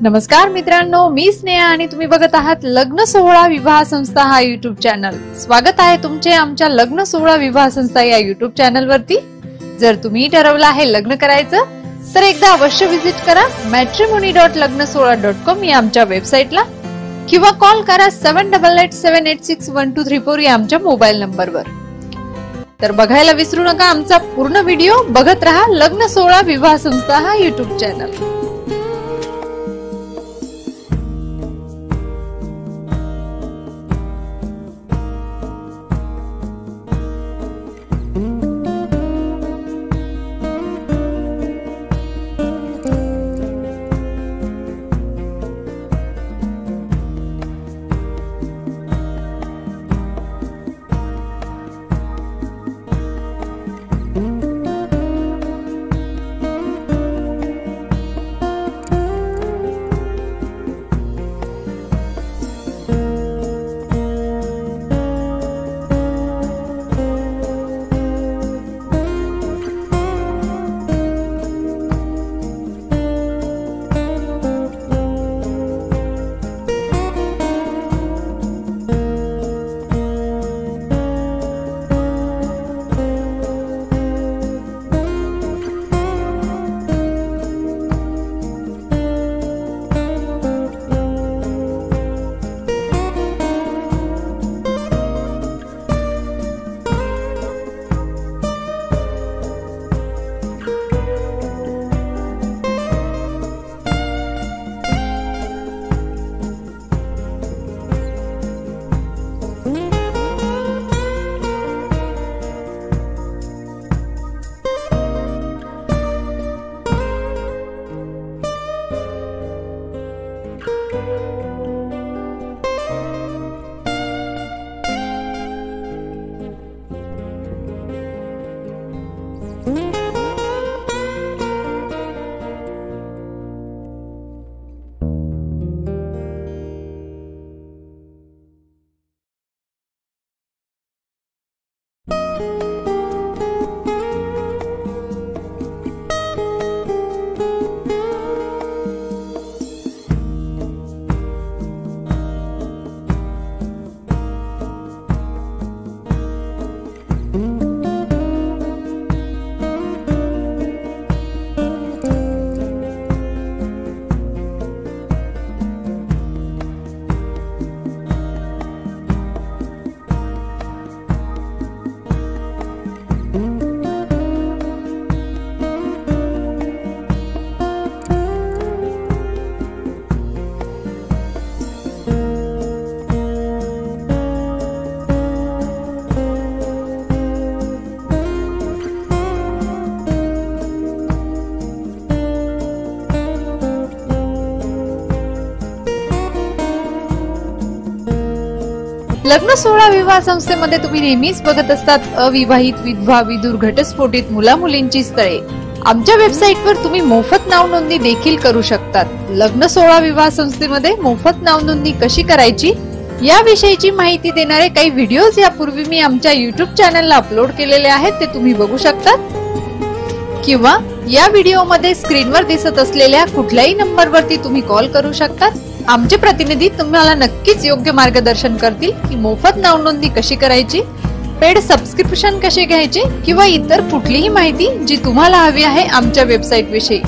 नमस्कार मित्रांनो, मी स्नेहा आणि तुम्ही बघत आहात लग्न सोहळा विवाह संस्था हा युट्यूब चॅनल। स्वागत आहे तुमचे आमच्या लग्न सोहळा विवाह संस्था या युट्यूब चॅनल वरती। जर तुम्ही ठरवलं आहे लग्न करायचं तर एकदा अवश्य विजिट करा matrimony.lagnasohla.com या आमच्या वेबसाईटला किंवा कॉल करा 7887861234 या आमच्या मोबाईल नंबरवर। तर बघायला विसरू नका आमचा पूर्ण व्हिडिओ, बघत रहा लग्न सोहळा विवाह संस्था हा युट्यूब चॅनल। लग्न सोहळा विवाह संस्थेमध्ये तुम्ही नेहमीच बघत असतात अविवाहित, विधवा, विधुर, घटस्फोटित मुला मुलींची स्थळे। आमच्या वेबसाईटवर तुम्ही मोफत नाव नोंदणी देखील करू शकतात। लग्न सोहळा विवाह संस्थेमध्ये मोफत नाव नोंदणी कशी करायची याविषयीची माहिती देणारे काही व्हिडिओज यापूर्वी मी आमच्या युट्यूब चॅनलला अपलोड केलेले आहेत, ते तुम्ही बघू शकतात किंवा या व्हिडिओमध्ये स्क्रीनवर दिसत असलेल्या कुठल्याही नंबरवरती तुम्ही कॉल करू शकतात। आमचे प्रतिनिधी तुम्हाला नक्कीच योग्य मार्गदर्शन करतील की मोफत नाव नोंदणी कशी करायची, पेड सबस्क्रिप्शन कसे घ्यायचे किंवा इतर कुठलीही माहिती जी तुम्हाला हवी आहे आमच्या वेबसाईट विषयी।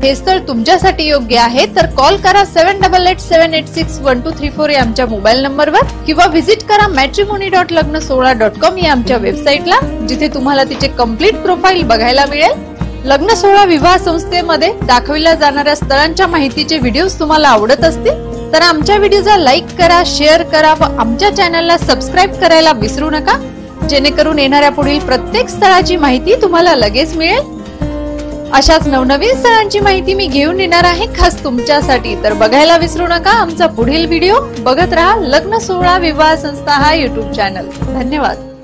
हे स्थळ तुमच्यासाठी योग्य आहे तर कॉल करा 7887861234 या आमच्या मोबाईल नंबरवर किंवा व्हिजिट करा matrimony.lagnasohla.com या आमच्या वेबसाईटला, जिथे तुम्हाला तिचे कंप्लीट प्रोफाईल बघायला मिळेल। लग्न सोहळा विवाह संस्थेमध्ये दाखविल्या जाणाऱ्या स्थळांच्या माहितीचे व्हिडिओज तुम्हाला आवडत असतील तर आमच्या व्हिडिओला लाईक करा, शेअर करा व आमच्या चॅनलला सबस्क्राईब करायला विसरू नका, जेणेकरून येणाऱ्या पुढील प्रत्येक स्थळाची माहिती तुम्हाला लगेच मिळेल। अशाच नवनवीन स्थळांची माहिती मी घेऊन येणार आहे खास तुमच्यासाठी। तर बघायला विसरू नका आमचा पुढील व्हिडिओ, बघत रहा लग्न सोहळा विवाह संस्था हा युट्यूब चॅनल। धन्यवाद।